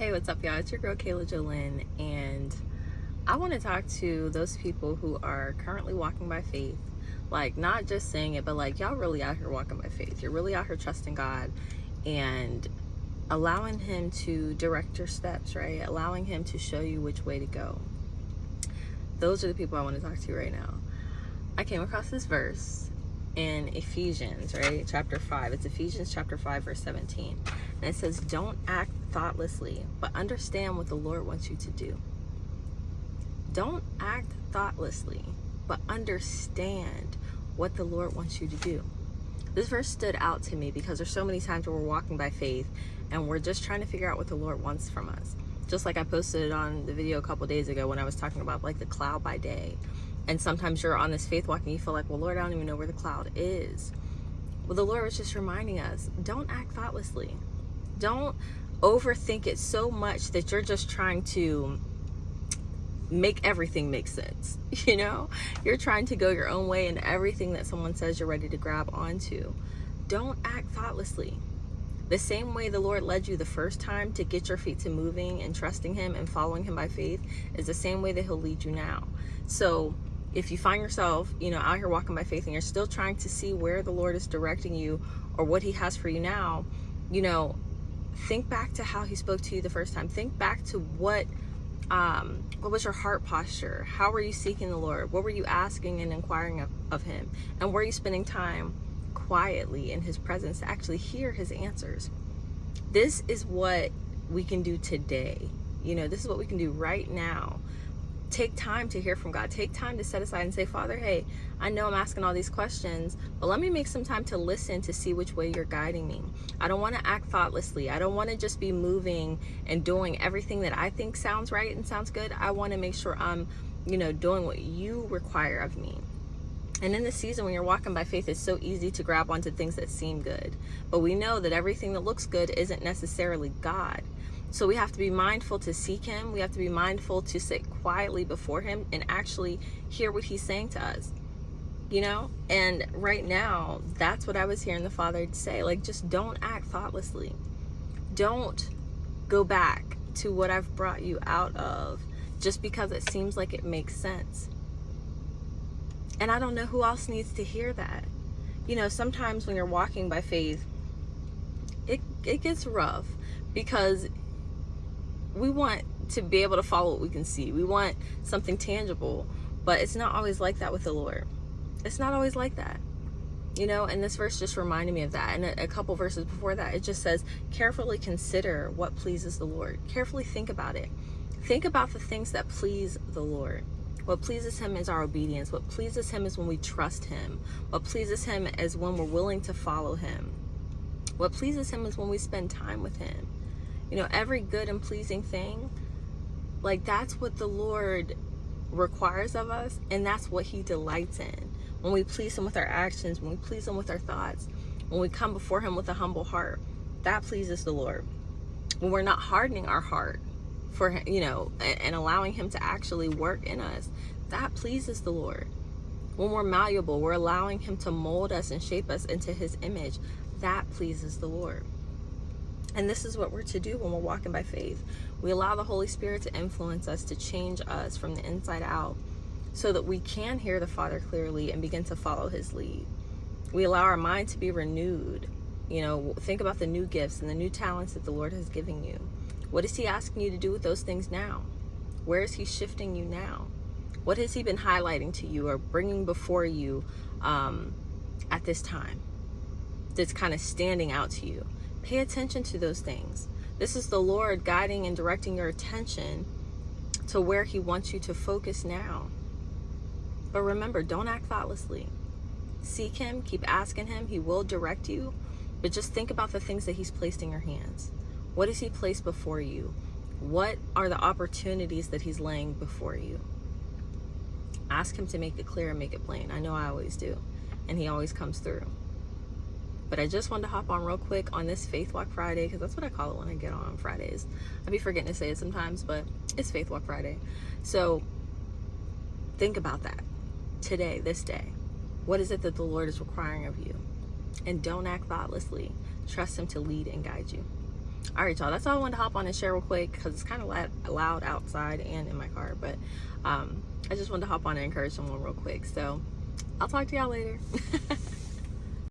Hey, what's up, y'all? It's your girl Kayla Jolyn, and I want to talk to those people who are currently walking by faith. Like, not just saying it, but like, y'all really out here walking by faith. You're really out here trusting God and allowing Him to direct your steps, right? Allowing Him to show you which way to go. Those are the people I want to talk to right now. I came across this verse in Ephesians, right? Chapter 5. It's Ephesians chapter 5, verse 17. And it says, "Don't act thoughtlessly, but understand what the Lord wants you to do." Don't act thoughtlessly, but understand what the Lord wants you to do. This verse stood out to me because there's so many times where we're walking by faith and we're just trying to figure out what the Lord wants from us. Just like I posted it on the video a couple days ago when I was talking about like the cloud by day. And sometimes you're on this faith walk and you feel like, well, Lord, I don't even know where the cloud is. Well, the Lord was just reminding us, don't act thoughtlessly. Don't overthink it so much that you're just trying to make everything make sense. You know, you're trying to go your own way and everything that someone says you're ready to grab onto. Don't act thoughtlessly. The same way the Lord led you the first time to get your feet to moving and trusting Him and following Him by faith is the same way that He'll lead you now. So if you find yourself, out here walking by faith and you're still trying to see where the Lord is directing you or what He has for you now, think back to how He spoke to you the first time. Think back to what was your heart posture? How were you seeking the Lord? What were you asking and inquiring of Him? And were you spending time quietly in His presence to actually hear His answers? This is what we can do today. This is what we can do right now. Take time to hear from God. Take time to set aside and say, Father, hey, I know I'm asking all these questions, but let me make some time to listen to see which way you're guiding me. I don't want to act thoughtlessly. I don't want to just be moving and doing everything that I think sounds right and sounds good. I want to make sure I'm, doing what you require of me. And in this season, when you're walking by faith, it's so easy to grab onto things that seem good. But we know that everything that looks good isn't necessarily God. So we have to be mindful to seek Him. We have to be mindful to sit quietly before Him and actually hear what He's saying to us. And right now, that's what I was hearing the Father say. Like, just don't act thoughtlessly. Don't go back to what I've brought you out of just because it seems like it makes sense. And I don't know who else needs to hear that. Sometimes when you're walking by faith, it gets rough because we want to be able to follow what we can see. We want something tangible, but it's not always like that with the Lord. It's not always like that. And this verse just reminded me of that. And a couple verses before that, it just says, carefully consider what pleases the Lord. Carefully think about it. Think about the things that please the Lord. What pleases Him is our obedience. What pleases Him is when we trust Him. What pleases Him is when we're willing to follow Him. What pleases Him is when we spend time with Him. Every good and pleasing thing, like that's what the Lord requires of us, and that's what He delights in. When we please Him with our actions, when we please Him with our thoughts, when we come before Him with a humble heart, that pleases the Lord. When we're not hardening our heart for and allowing Him to actually work in us, that pleases the Lord. When we're malleable, we're allowing Him to mold us and shape us into His image, that pleases the Lord. And this is what we're to do when we're walking by faith. We allow the Holy Spirit to influence us, to change us from the inside out so that we can hear the Father clearly and begin to follow His lead. We allow our mind to be renewed. Think about the new gifts and the new talents that the Lord has given you. What is He asking you to do with those things now? Where is He shifting you now? What has He been highlighting to you or bringing before you at this time that's kind of standing out to you? Pay attention to those things. This is the Lord guiding and directing your attention to where He wants you to focus now. But remember, don't act thoughtlessly. Seek Him, keep asking Him. He will direct you. But just think about the things that He's placed in your hands. What has He placed before you? What are the opportunities that He's laying before you? Ask Him to make it clear and make it plain. I know I always do. And He always comes through. But I just wanted to hop on real quick on this Faith Walk Friday, because that's what I call it when I get on Fridays. I be forgetting to say it sometimes, but it's Faith Walk Friday. So think about that today, this day. What is it that the Lord is requiring of you? And don't act thoughtlessly. Trust Him to lead and guide you. All right, y'all, that's all I wanted to hop on and share real quick, because it's kind of loud outside and in my car, but I just wanted to hop on and encourage someone real quick. So I'll talk to y'all later.